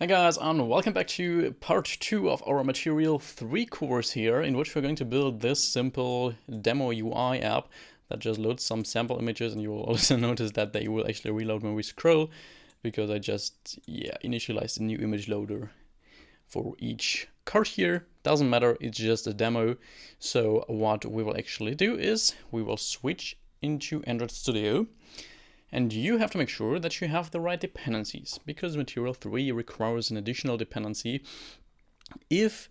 Hey guys, and welcome back to part 2 of our Material 3 course here, in which we're going to build this simple demo UI app that just loads some sample images, and you will also notice that they will actually reload when we scroll, because I just initialized a new image loader for each card here. Doesn't matter, it's just a demo. So what we will actually do is we will switch into Android Studio. And you have to make sure that you have the right dependencies, because Material 3 requires an additional dependency. If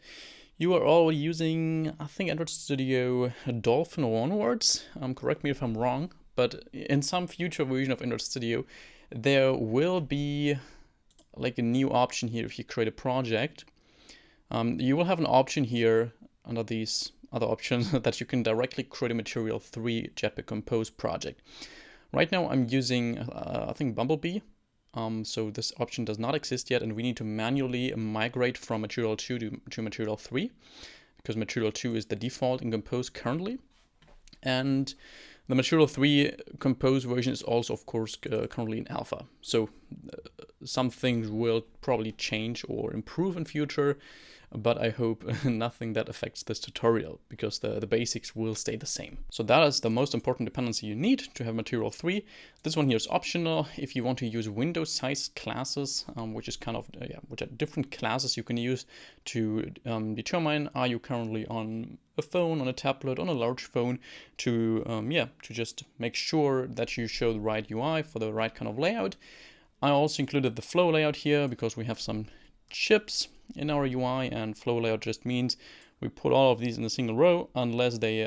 you are already using, I think, Android Studio Dolphin or onwards, correct me if I'm wrong, but in some future version of Android Studio, there will be like a new option here if you create a project. You will have an option here under these other options that you can directly create a Material 3 Jetpack Compose project. Right now I'm using, I think, Bumblebee, so this option does not exist yet, and we need to manually migrate from Material 2 to Material 3, because Material 2 is the default in Compose currently. And the Material 3 Compose version is also, of course, currently in alpha. So some things will probably change or improve in future, but I hope nothing that affects this tutorial, because the basics will stay the same. So that is the most important dependency you need to have Material 3. This one here is optional if you want to use window-sized classes, which is kind of, which are different classes you can use to determine, are you currently on a phone, on a tablet, on a large phone, to just make sure that you show the right UI for the right kind of layout. I also included the flow layout here because we have some chips in our UI, and flow layout just means we put all of these in a single row unless they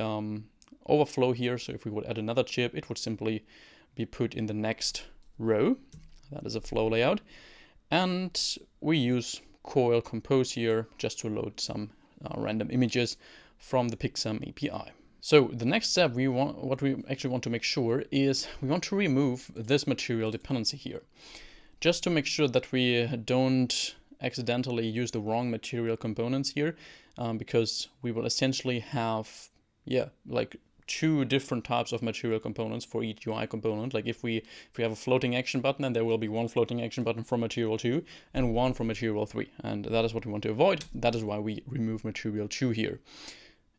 overflow here. So if we would add another chip, it would simply be put in the next row. That is a flow layout. And we use Coil Compose here just to load some random images from the Pixam API. So the next step, what we actually want to make sure is we want to remove this material dependency here, just to make sure that we don't accidentally use the wrong material components here, because we will essentially have like two different types of material components for each UI component. Like if we have a floating action button, then there will be one floating action button from Material 2 and one from Material 3, and that is what we want to avoid. That is why we remove Material 2 here,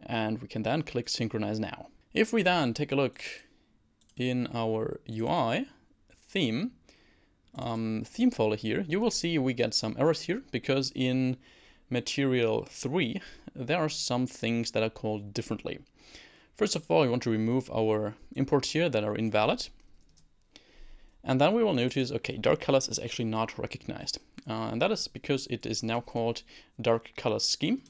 and we can then click Synchronize Now. If we then take a look in our UI theme folder here, you will see we get some errors here, because in Material 3 there are some things that are called differently. First of all, we want to remove our imports here that are invalid, and then we will notice, okay, dark colors is actually not recognized, and that is because it is now called dark color scheme,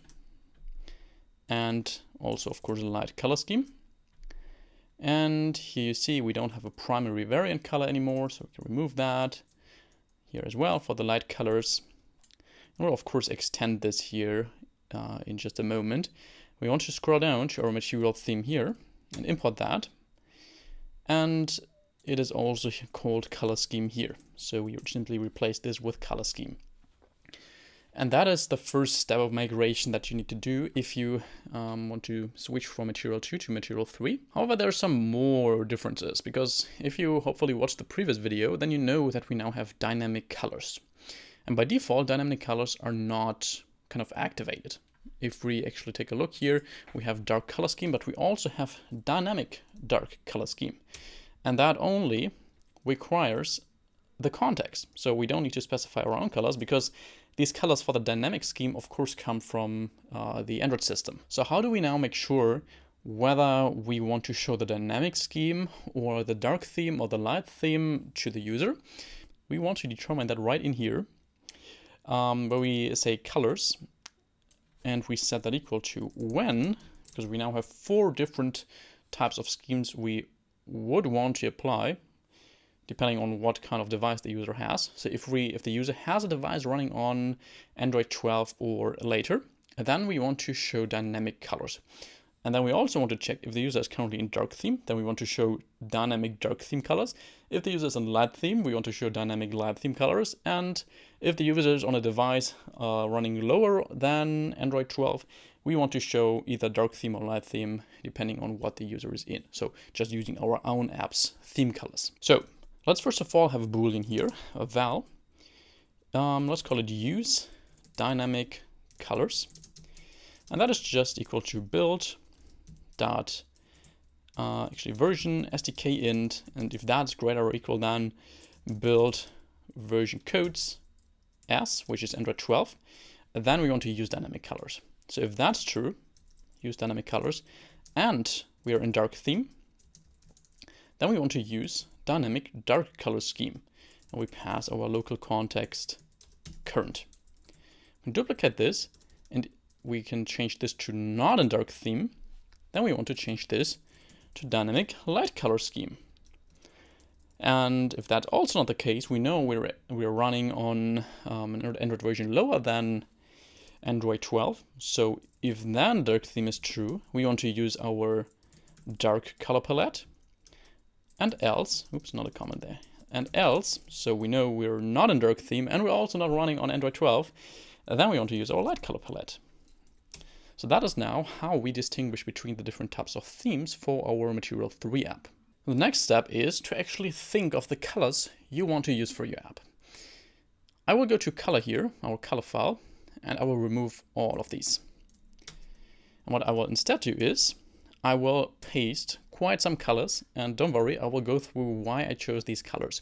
and also, of course, a light color scheme. And here you see we don't have a primary variant color anymore, so we can remove that here as well for the light colors. And we'll of course extend this here in just a moment. We want to scroll down to our material theme here and import that. And it is also called color scheme here. So we simply replace this with color scheme. And that is the first step of migration that you need to do if you want to switch from Material 2 to Material 3. However, there are some more differences, because if you hopefully watched the previous video, then you know that we now have dynamic colors. And by default, dynamic colors are not kind of activated. If we actually take a look here, we have dark color scheme, but we also have dynamic dark color scheme. And that only requires the context. So we don't need to specify our own colors, because these colors for the dynamic scheme, of course, come from the Android system. So how do we now make sure whether we want to show the dynamic scheme or the dark theme or the light theme to the user? We want to determine that right in here, where we say colors, and we set that equal to when, because we now have 4 different types of schemes we would want to apply, depending on what kind of device the user has. So if the user has a device running on Android 12 or later, then we want to show dynamic colors. And then we also want to check if the user is currently in dark theme, then we want to show dynamic dark theme colors. If the user is in light theme, we want to show dynamic light theme colors. And if the user is on a device running lower than Android 12, we want to show either dark theme or light theme, depending on what the user is in. So just using our own app's theme colors. So let's first of all have a Boolean here, a val, let's call it use dynamic colors. And that is just equal to build dot actually version SDK int, and if that's greater or equal than build version codes s, which is Android 12, then we want to use dynamic colors. So if that's true, use dynamic colors, and we are in dark theme, then we want to use dynamic dark color scheme, and we pass our local context current. We duplicate this, and we can change this to not in dark theme. Then we want to change this to dynamic light color scheme. And if that's also not the case, we know we're running on an Android version lower than Android 12. So if then dark theme is true, we want to use our dark color palette. And else, oops, not a comment there. And else, so we know we're not in dark theme and we're also not running on Android 12, then we want to use our light color palette. So that is now how we distinguish between the different types of themes for our Material 3 app. The next step is to actually think of the colors you want to use for your app. I will go to color here, our color file, and I will remove all of these. And what I will instead do is I will paste quite some colors, and don't worry, I will go through why I chose these colors.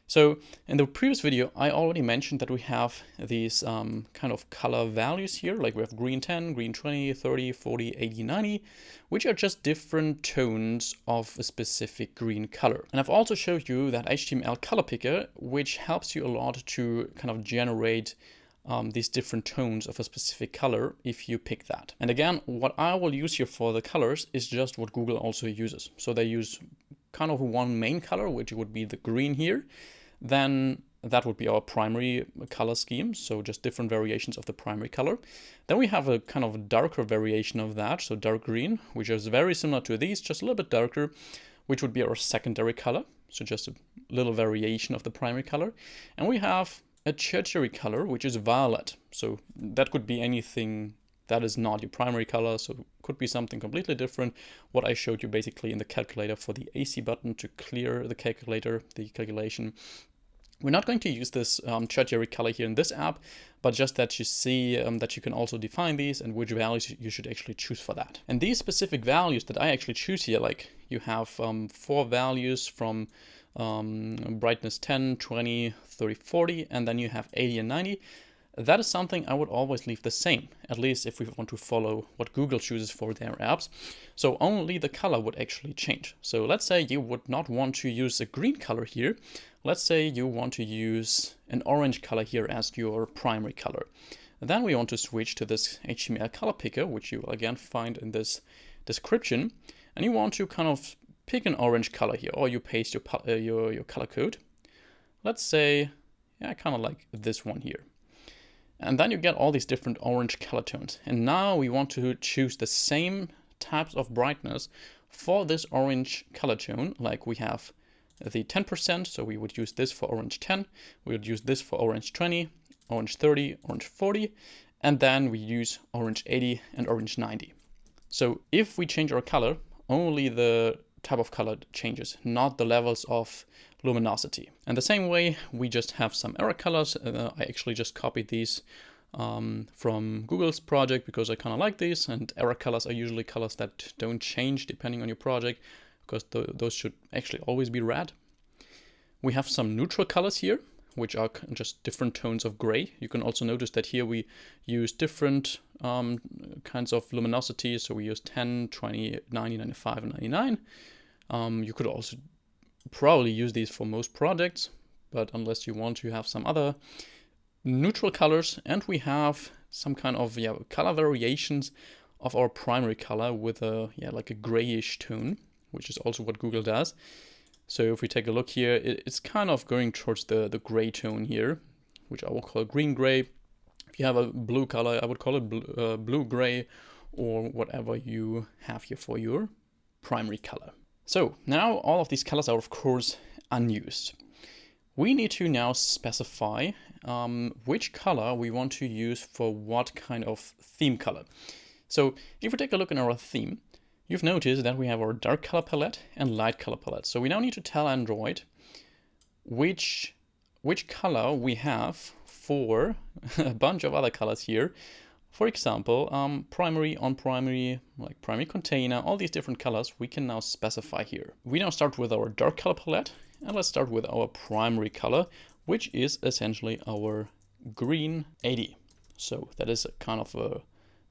So in the previous video, I already mentioned that we have these kind of color values here, like we have green 10, green 20, 30, 40, 80, 90, which are just different tones of a specific green color. And I've also showed you that HTML color picker, which helps you a lot to kind of generate these different tones of a specific color if you pick that. And again, what I will use here for the colors is just what Google also uses. So they use kind of one main color, which would be the green here. Then that would be our primary color scheme, so just different variations of the primary color. Then we have a kind of darker variation of that, so dark green, which is very similar to these, just a little bit darker, which would be our secondary color, so just a little variation of the primary color. And we have a tertiary color, which is violet, so that could be anything that is not your primary color, so it could be something completely different. What I showed you basically in the calculator for the AC button to clear the calculator, the calculation. We're not going to use this tertiary color here in this app, but just that you see that you can also define these and which values you should actually choose for that. And these specific values that I actually choose here, like you have 4 values from brightness 10, 20, 30, 40, and then you have 80 and 90. That is something I would always leave the same, at least if we want to follow what Google chooses for their apps. So only the color would actually change. So let's say you would not want to use a green color here. Let's say you want to use an orange color here as your primary color. Then we want to switch to this HTML color picker, which you will again find in this description. And you want to kind of pick an orange color here, or you paste your color code. Let's say, yeah, I kind of like this one here. And then you get all these different orange color tones. And now we want to choose the same types of brightness for this orange color tone. Like we have the 10%, so we would use this for orange 10. We would use this for orange 20, orange 30, orange 40. And then we use orange 80 and orange 90. So if we change our color, only the type of color changes, not the levels of luminosity. And the same way, we just have some error colors. I actually just copied these from Google's project because I kind of like these, and error colors are usually colors that don't change depending on your project, because those should actually always be red. We have some neutral colors here, which are just different tones of gray. You can also notice that here we use different kinds of luminosity. So we use 10, 20, 90, 95, and 99. You could also probably use these for most projects, but unless you want to have some other neutral colors. And we have some kind of color variations of our primary color with a like a grayish tone, which is also what Google does. So if we take a look here, it's kind of going towards the gray tone here, which I will call green gray. If you have a blue color, I would call it blue gray, or whatever you have here for your primary color. So now all of these colors are of course unused. We need to now specify which color we want to use for what kind of theme color. So if we take a look in our theme, you've noticed that we have our dark color palette and light color palette. So we now need to tell Android which color we have for a bunch of other colors here. For example, primary, on primary, like primary container, all these different colors we can now specify here. We now start with our dark color palette, and let's start with our primary color, which is essentially our green 80. So that is a kind of a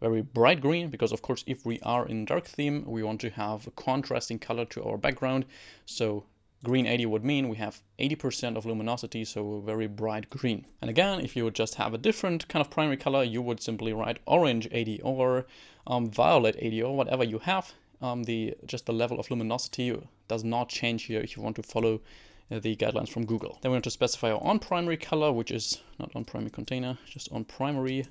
very bright green, because of course if we are in dark theme, we want to have a contrasting color to our background. So green 80 would mean we have 80% of luminosity, so a very bright green. And again, if you would just have a different kind of primary color, you would simply write orange 80 or violet 80 or whatever you have. Just the level of luminosity does not change here if you want to follow the guidelines from Google. Then we want to specify our on primary color, which is not on primary container, just on primary,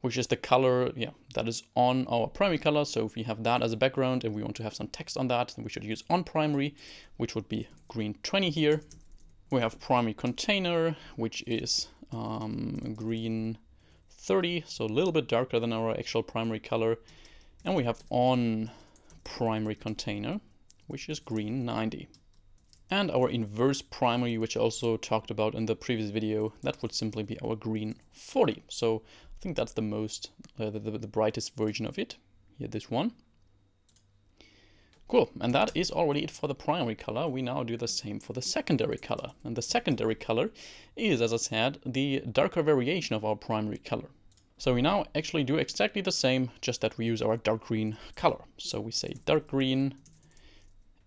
which is the color, that is on our primary color. So if we have that as a background and we want to have some text on that, then we should use on primary, which would be green 20 here. We have primary container, which is green 30, so a little bit darker than our actual primary color. And we have on primary container, which is green 90. And our inverse primary, which I also talked about in the previous video, that would simply be our green 40. So I think that's the most, the brightest version of it. Here, this one. Cool, and that is already it for the primary color. We now do the same for the secondary color. And the secondary color is, as I said, the darker variation of our primary color. So we now actually do exactly the same, just that we use our dark green color. So we say dark green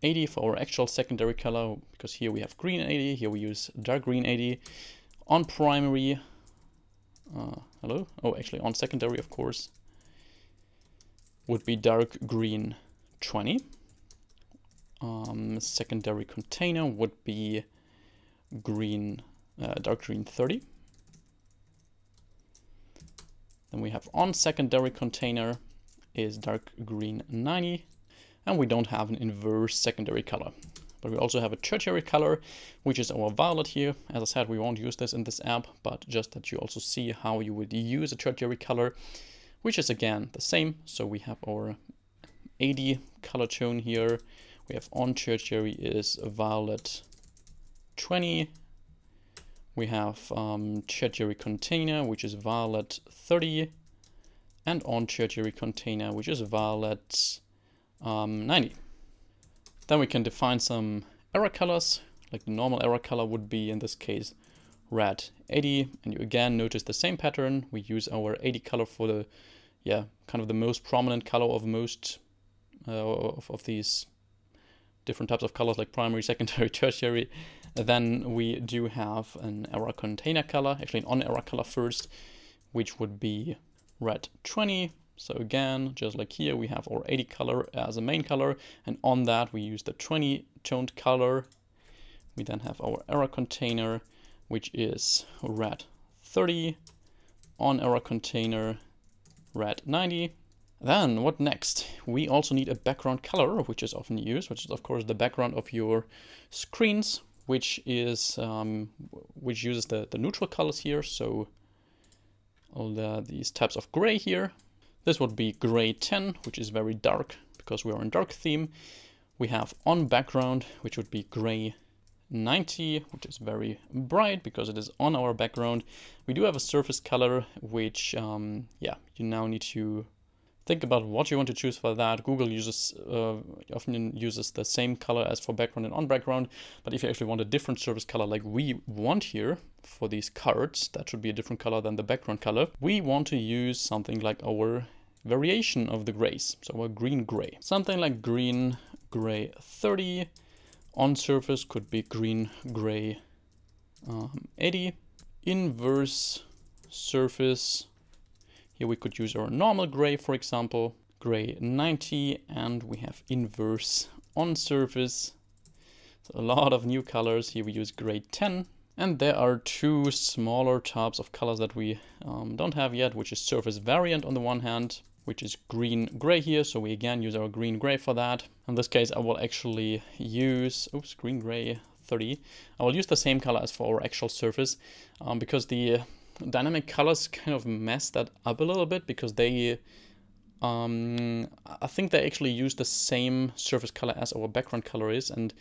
80 for our actual secondary color, because here we have green 80, here we use dark green 80. On primary, actually on secondary, of course, would be dark green 20. Secondary container would be green, dark green 30. Then we have on secondary container is dark green 90. And we don't have an inverse secondary color. But we also have a tertiary color, which is our violet here. As I said, we won't use this in this app, but just that you also see how you would use a tertiary color, which is again the same. So we have our 80 color tone here. We have on tertiary is violet 20. We have tertiary container, which is violet 30. And on tertiary container, which is violet 90. Then we can define some error colors, like the normal error color would be in this case red 80, and you again notice the same pattern. We use our 80 color for the kind of the most prominent color of most of these different types of colors, like primary, secondary, tertiary. Then we do have an error container color, actually an on error color first, which would be red 20. So again, just like here, we have our 80 color as a main color, and on that we use the 20 toned color. We then have our error container, which is red 30, on error container, red 90. Then what next? We also need a background color, which is often used, which is of course the background of your screens, which is which uses the neutral colors here. So all these types of gray here. This would be gray 10, which is very dark because we are in dark theme. We have on background, which would be gray 90, which is very bright because it is on our background. We do have a surface color, which, you now need to think about what you want to choose for that. Google often uses the same color as for background and on background, but if you actually want a different surface color like we want here for these cards, that should be a different color than the background color. We want to use something like our variation of the grays, so our green gray. Something like green gray 30. On surface could be green gray 80. Inverse surface, here we could use our normal gray, for example, gray 90, and we have inverse on surface. So a lot of new colors. Here we use gray 10. And there are two smaller types of colors that we don't have yet, which is surface variant on the one hand, which is green gray here. So we again use our green gray for that. In this case, I will actually use, green gray 30. I will use the same color as for our actual surface because the dynamic colors kind of mess that up a little bit because they, I think they actually use the same surface color as our background color is, and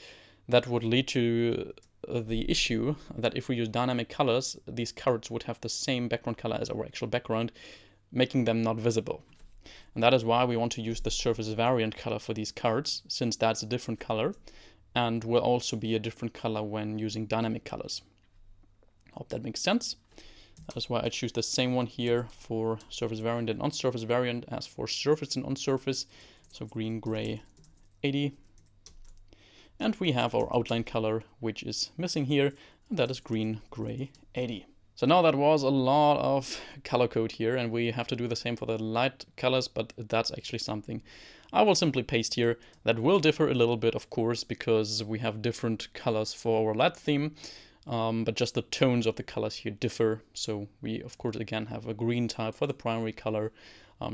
that would lead to the issue that if we use dynamic colors, these cards would have the same background color as our actual background, making them not visible. And that is why we want to use the surface variant color for these cards, since that's a different color and will also be a different color when using dynamic colors. Hope that makes sense. That is why I choose the same one here for surface variant and on-surface variant as for surface and on-surface. So green, gray, 80. And we have our outline color, which is missing here, and that is green, gray, 80. So now that was a lot of color code here, and we have to do the same for the light colors, but that's actually something I will simply paste here. That will differ a little bit, of course, because we have different colors for our light theme, but just the tones of the colors here differ. So we, of course, again have a green type for the primary color,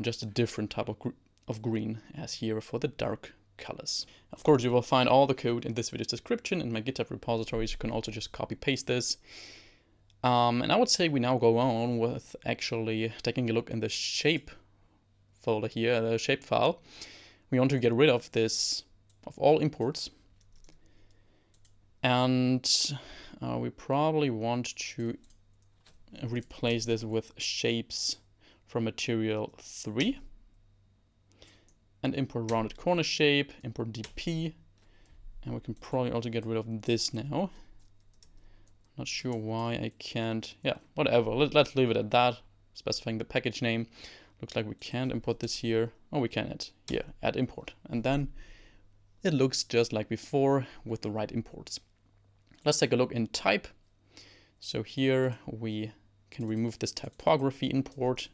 just a different type of green as here for the dark colors. Of course, you will find all the code in this video's description in my GitHub repositories. You can also just copy paste this. And I would say we now go on with actually taking a look in the shape folder here, the shape file. We want to get rid of this, of all imports. And we probably want to replace this with shapes from material 3. And import rounded corner shape, import DP, and we can probably also get rid of this now. Not sure why I can't, yeah, whatever, let's leave it at that, specifying the package name. Looks like we can't import this here. Oh, we can add import. And then it looks just like before with the right imports. Let's take a look in type. So here we can remove this typography import,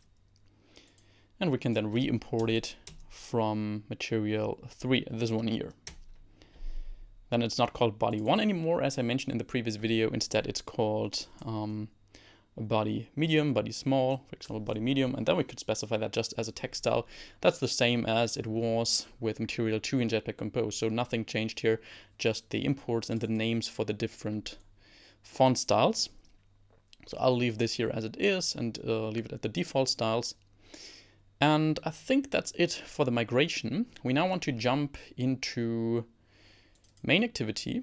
and we can then re-import it from material 3, this one here. Then it's not called body 1 anymore, as I mentioned in the previous video. Instead, it's called body medium, body small, for example, body medium. And then we could specify that just as a text style. That's the same as it was with material 2 in Jetpack Compose. So nothing changed here, just the imports and the names for the different font styles. So I'll leave this here as it is and leave it at the default styles. And I think that's it for the migration. We now want to jump into main activity.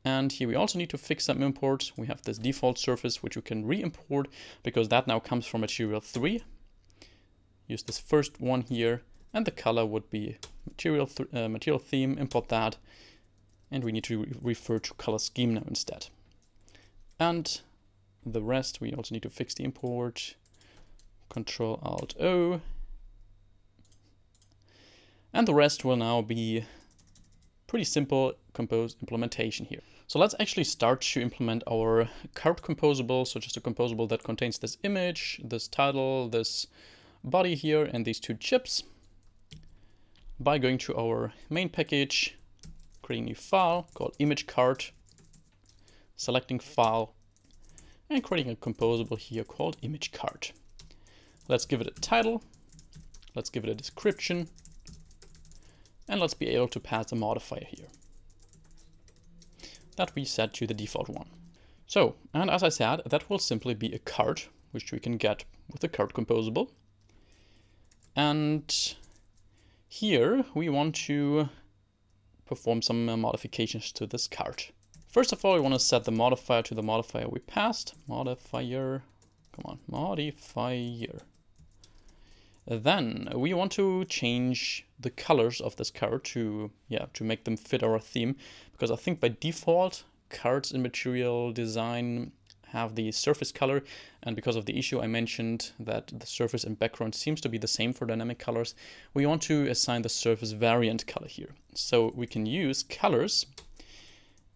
And here we also need to fix some imports. We have this default surface, which you can re-import because that now comes from material 3. Use this first one here, and the color would be material theme, import that. And we need to refer to color scheme now instead. And the rest, we also need to fix the import. Control-Alt-O. And the rest will now be pretty simple Compose implementation here. So let's actually start to implement our card composable. So just a composable that contains this image, this title, this body here, and these 2 chips. By going to our main package, creating a new file called image card, selecting file, and creating a composable here called image card. Let's give it a title, let's give it a description, and let's be able to pass a modifier here that we set to the default one. So, and as I said, that will simply be a card, which we can get with the card composable. And here we want to perform some modifications to this card. First of all, we want to set the modifier to the modifier we passed. Modifier, come on, modifier. Then we want to change the colors of this card to make them fit our theme, because I think by default cards in material design have the surface color, and because of the issue I mentioned that the surface and background seems to be the same for dynamic colors, we want to assign the surface variant color here. So we can use colors,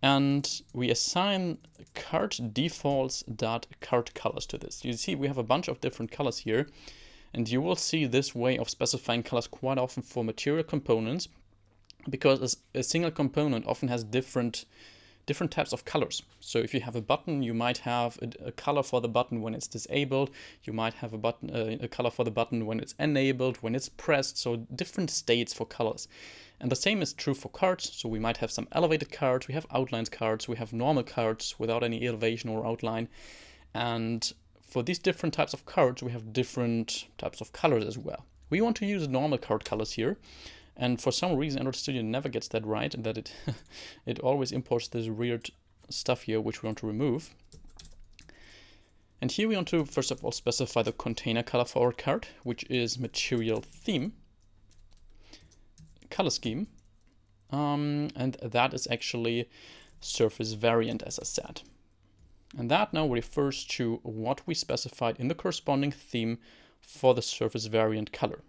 and we assign card defaults.card colors to this. You see we have a bunch of different colors here. And you will see this way of specifying colors quite often for material components, because a single component often has different types of colors. So if you have a button, you might have a color for the button when it's disabled. You might have a color for the button when it's enabled, when it's pressed. So different states for colors. And the same is true for cards. So we might have some elevated cards, we have outlines cards, we have normal cards without any elevation or outline. And for these different types of cards, we have different types of colors as well. We want to use normal card colors here. And for some reason, Android Studio never gets that right, and that it always imports this weird stuff here which we want to remove. And here we want to first of all specify the container color for our card, which is material theme color scheme. And that is actually surface variant, as I said. And that now refers to what we specified in the corresponding theme for the surface variant color.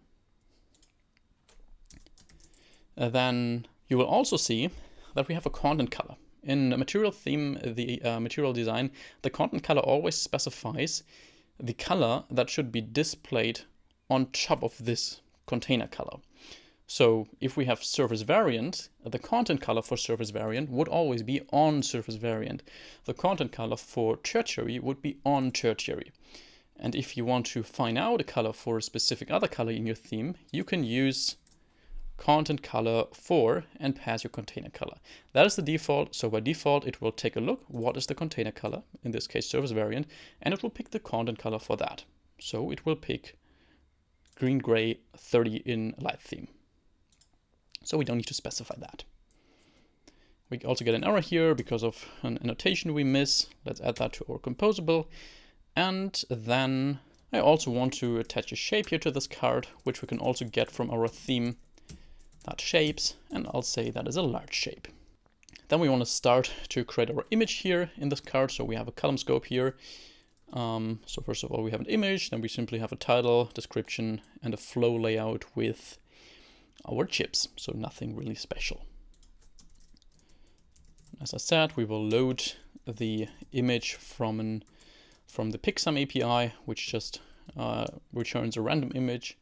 Then you will also see that we have a content color. In the material theme, the material design, the content color always specifies the color that should be displayed on top of this container color. So if we have surface variant, the content color for surface variant would always be on surface variant. The content color for tertiary would be on tertiary. And if you want to find out a color for a specific other color in your theme, you can use content color for and pass your container color. That is the default. So by default, it will take a look. What is the container color? In this case, surface variant, and it will pick the content color for that. So it will pick green, gray, 30 in light theme. So we don't need to specify that. We also get an error here because of an annotation we miss. Let's add that to our composable. And then I also want to attach a shape here to this card, which we can also get from our theme. That shapes, and I'll say that is a large shape. Then we want to start to create our image here in this card. So we have a column scope here. So first of all, we have an image, then we simply have a title, description, and a flow layout with our chips. So nothing really special. As I said, we will load the image from the Pixam API, which just returns a random image.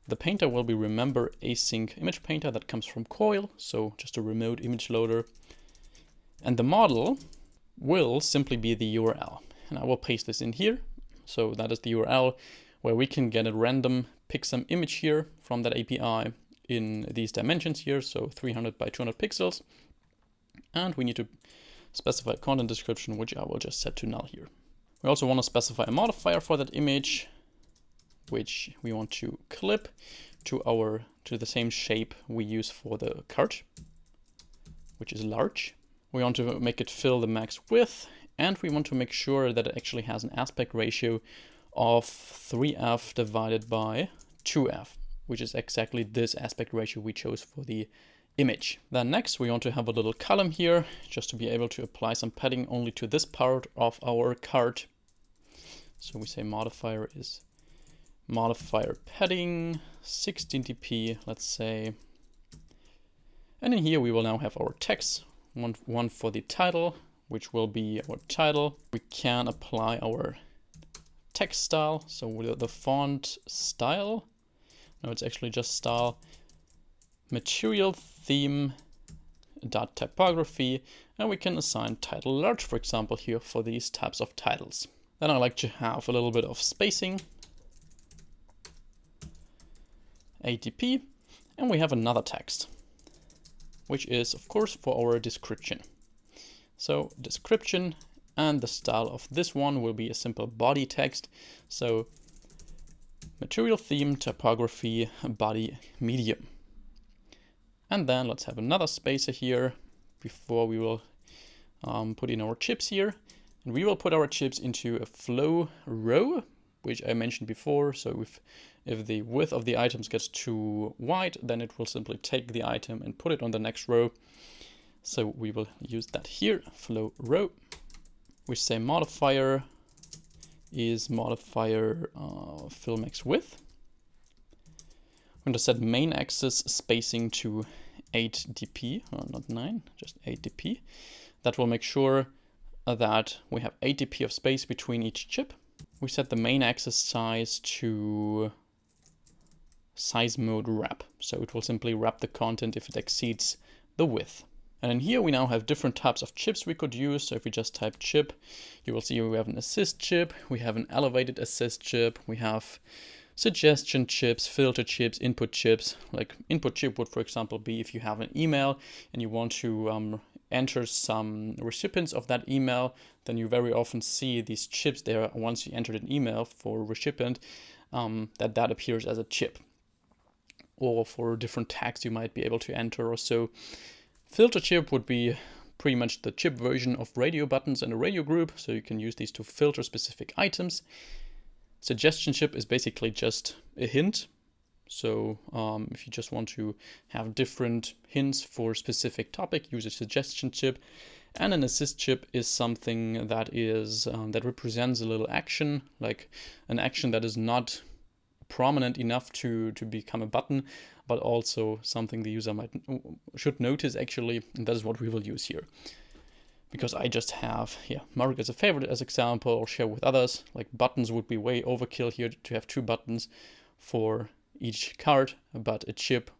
The painter will be, remember, async image painter that comes from Coil, so just a remote image loader. And the model will simply be the URL. And I will paste this in here. So that is the URL where we can get a random Pixam image here from that API in these dimensions here, so 300 by 200 pixels. And we need to specify a content description, which I will just set to null here. We also want to specify a modifier for that image, which we want to clip to the same shape we use for the card, which is large. We want to make it fill the max width, and we want to make sure that it actually has an aspect ratio of 3f divided by 2f, which is exactly this aspect ratio we chose for the image. Then next we want to have a little column here, just to be able to apply some padding only to this part of our card. So we say modifier is modifier padding 16 dp, let's say. And in here we will now have our text, one for the title, which will be our title. We can apply our text style, so with the font style, no, it's actually just style, material theme dot typography, and we can assign title large, for example, here for these types of titles. Then I like to have a little bit of spacing, ATP, and we have another text, which is of course for our description. So description, and the style of this one will be a simple body text. So material theme, typography, body, medium. And then let's have another spacer here before we will put in our chips here. And we will put our chips into a flow row, which I mentioned before. So if the width of the items gets too wide, then it will simply take the item and put it on the next row. So we will use that here, flow row. We say modifier is modifier fill max width. I'm going to set main axis spacing to 8 dp, not 9, just 8 dp. That will make sure that we have 8 dp of space between each chip. We set the main axis size to size mode wrap. So it will simply wrap the content if it exceeds the width. And in here we now have different types of chips we could use. So if we just type chip, you will see we have an assist chip, we have an elevated assist chip, we have suggestion chips, filter chips, input chips. Like input chip would, for example, be if you have an email and you want to enter some recipients of that email, then you very often see these chips there once you entered an email for recipient, that appears as a chip. Or for different tags you might be able to enter or so. Filter chip would be pretty much the chip version of radio buttons in a radio group, so you can use these to filter specific items. Suggestion chip is basically just a hint. So if you just want to have different hints for a specific topic, use a suggestion chip. And an assist chip is something that is that represents a little action, like an action that is not prominent enough to become a button, but also something the user should notice actually, and that is what we will use here. Because I just have mark as a favorite as example, or share with others. Like buttons would be way overkill here to have 2 buttons for each card, but a chip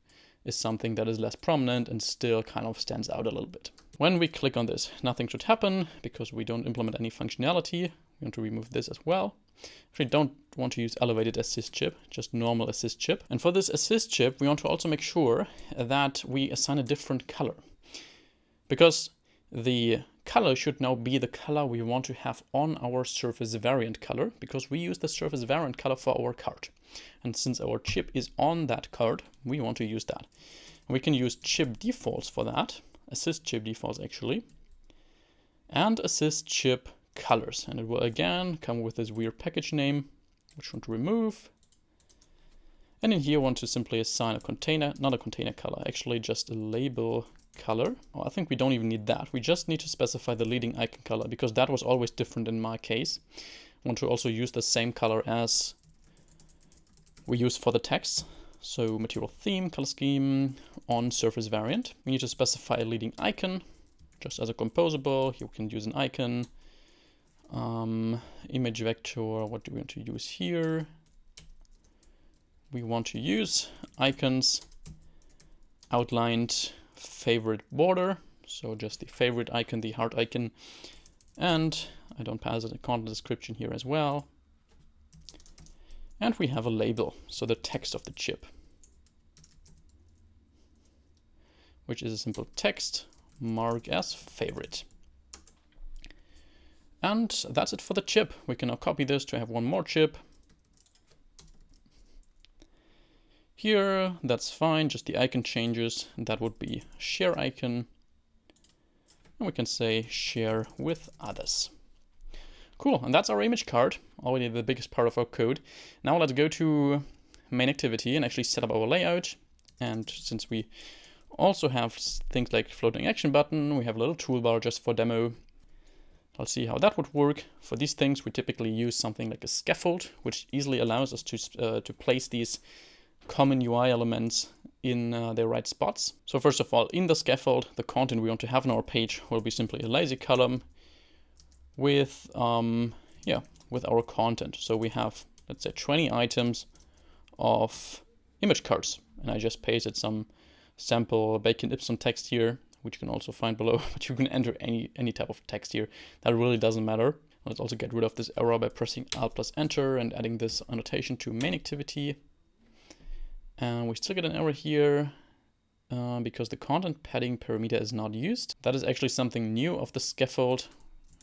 is something that is less prominent and still kind of stands out a little bit. When we click on this, nothing should happen because we don't implement any functionality. We want to remove this as well. Actually don't want to use elevated assist chip, just normal assist chip. And for this assist chip, we want to also make sure that we assign a different color, because the color should now be the color we want to have on our surface variant color, because we use the surface variant color for our card. And since our chip is on that card, we want to use that. And we can use chip defaults for that, assist chip defaults actually, and assist chip colors. And it will again come with this weird package name, which we want to remove. And in here, I want to simply assign a container, not a container color, actually just a label color. Oh, I think we don't even need that. We just need to specify the leading icon color, because that was always different in my case. I want to also use the same color as we use for the text. So material theme, color scheme, on surface variant. We need to specify a leading icon, just as a composable. Here we can use an icon. Image vector, what do we want to use here? We want to use icons outlined favorite border. So just the favorite icon, the heart icon. And I don't pass it a content description here as well. And we have a label, so the text of the chip, which is a simple text, mark as favorite. And that's it for the chip. We can now copy this to have one more chip. Here, that's fine, just the icon changes. That would be share icon. And we can say share with others. Cool, and that's our image card, already the biggest part of our code. Now let's go to main activity and actually set up our layout. And since we also have things like floating action button, we have a little toolbar just for demo. I'll see how that would work. For these things, we typically use something like a scaffold, which easily allows us to place these common UI elements in their right spots. So first of all, in the scaffold, the content we want to have on our page will be simply a lazy column with with our content. So we have, let's say, 20 items of image cards, and I just pasted some sample Bacon Ipsum text here, which you can also find below, but you can enter any type of text here. That really doesn't matter. Let's also get rid of this error by pressing Alt plus Enter and adding this annotation to main activity. And we still get an error here because the content padding parameter is not used. That is actually something new of the scaffold.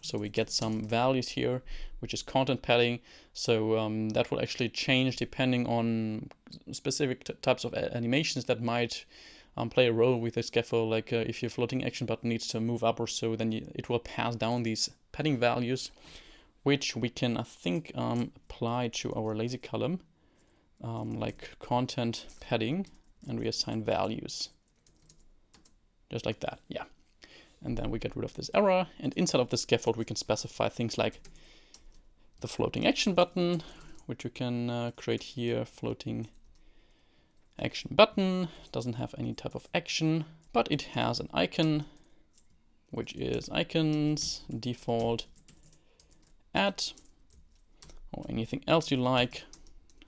So we get some values here, which is content padding. So that will actually change depending on specific types of animations that might play a role with the scaffold. Like if your floating action button needs to move up or so, then it will pass down these padding values, which we can, I think, apply to our lazy column, like content padding, and we assign values. Just like that, yeah. And then we get rid of this error. And inside of the scaffold, we can specify things like the floating action button, which you can create here. Floating action button doesn't have any type of action, but it has an icon, which is icons, default, add, or anything else you like.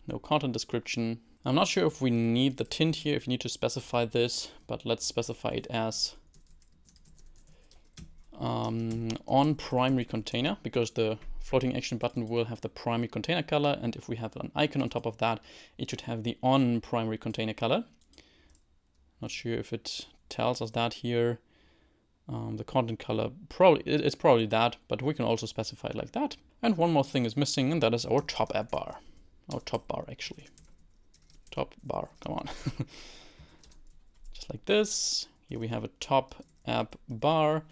No content description. I'm not sure if we need the tint here, if you need to specify this, but let's specify it as on primary container, because the floating action button will have the primary container color, and if we have an icon on top of that, it should have the on primary container color. Not sure if it tells us that here. The content color, it's probably that, but we can also specify it like that. And one more thing is missing, and that is our top app bar. Our top bar, actually. Top bar, come on. Just like this. Here we have a top app bar.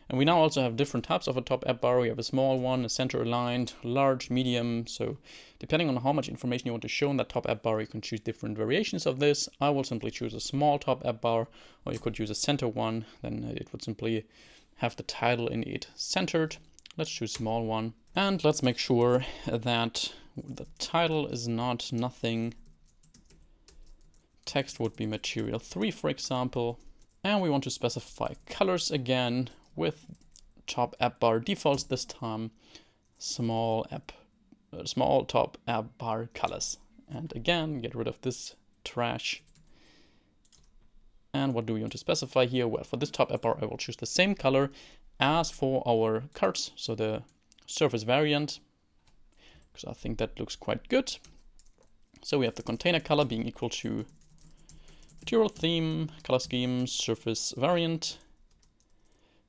And we now also have different types of a top app bar. We have a small one, a center aligned, large, medium. So depending on how much information you want to show in that top app bar, you can choose different variations of this. I will simply choose a small top app bar, or you could use a center one. Then it would simply have the title in it centered. Let's choose small one. And let's make sure that the title is not nothing. Text would be material 3, for example. And we want to specify colors again with top app bar defaults this time. Small top app bar colors. And again, get rid of this trash. And what do we want to specify here? Well, for this top app bar, I will choose the same color as for our cards. So the surface variant, because I think that looks quite good. So we have the container color being equal to material theme, color scheme, surface variant,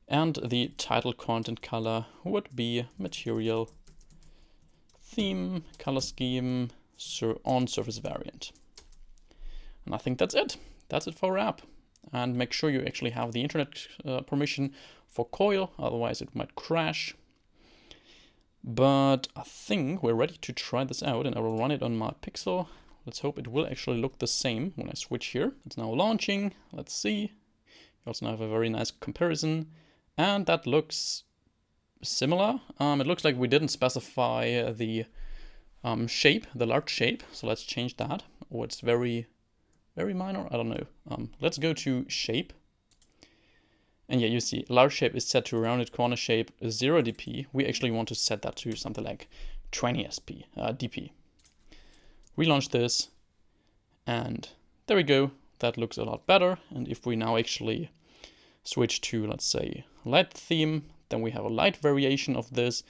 and the title content color would be material theme, color scheme, on surface variant. And I think that's it. That's it for our app. And make sure you actually have the internet permission for Coil, otherwise it might crash. But I think we're ready to try this out, and I will run it on my Pixel. Let's hope it will actually look the same when I switch here. It's now launching. Let's see. You also have a very nice comparison. And that looks similar. It looks like we didn't specify the shape, the large shape. So let's change that. Or it's very, very minor. I don't know. Let's go to shape. And yeah, you see large shape is set to rounded corner shape 0 dp. We actually want to set that to something like 20 dp. Relaunch this, and there we go. That looks a lot better. And if we now actually switch to, let's say, light theme, then we have a light variation of this.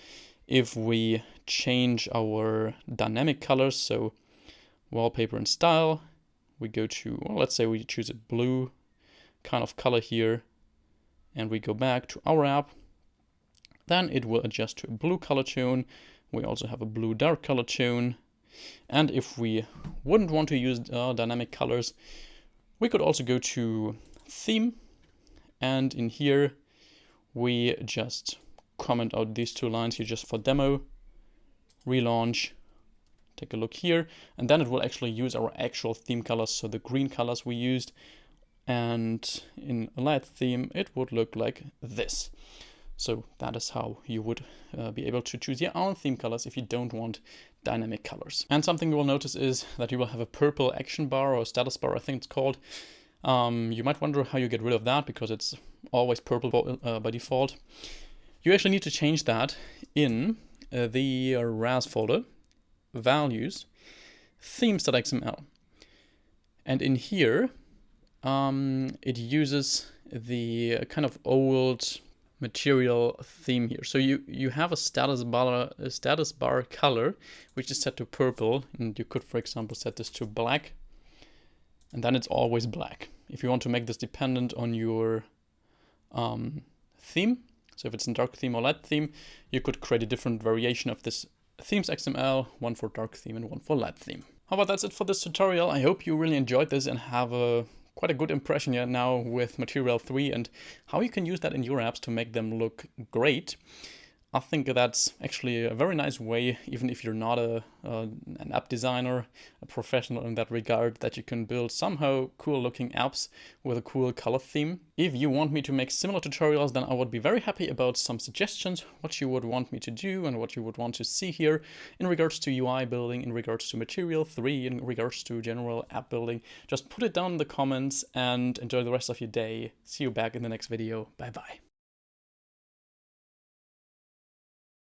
If we change our dynamic colors, so wallpaper and style, we go to, well, let's say we choose a blue kind of color here, and we go back to our app, then it will adjust to a blue color tone. We also have a blue dark color tone. And if we wouldn't want to use dynamic colors, we could also go to theme. And in here, we just comment out these 2 lines here just for demo. Relaunch. Take a look here. And then it will actually use our actual theme colors. So the green colors we used. And in a light theme, it would look like this. So that is how you would be able to choose your own theme colors if you don't want dynamic colors. And something you will notice is that you will have a purple action bar or status bar, I think it's called. You might wonder how you get rid of that because it's always purple by default. You actually need to change that in the RAS folder, values, themes.xml. And in here, it uses the kind of old material theme here. So you have a status bar color, which is set to purple, and you could, for example, set this to black, and then it's always black. If you want to make this dependent on your theme, so if it's a dark theme or light theme, you could create a different variation of this themes XML, one for dark theme and one for light theme. How about that's it for this tutorial? I hope you really enjoyed this and have quite a good impression now with Material 3 and how you can use that in your apps to make them look great. I think that's actually a very nice way, even if you're not an app designer, a professional in that regard, that you can build somehow cool looking apps with a cool color theme. If you want me to make similar tutorials, then I would be very happy about some suggestions, what you would want me to do and what you would want to see here in regards to UI building, in regards to Material 3, in regards to general app building. Just put it down in the comments and enjoy the rest of your day. See you back in the next video. Bye bye.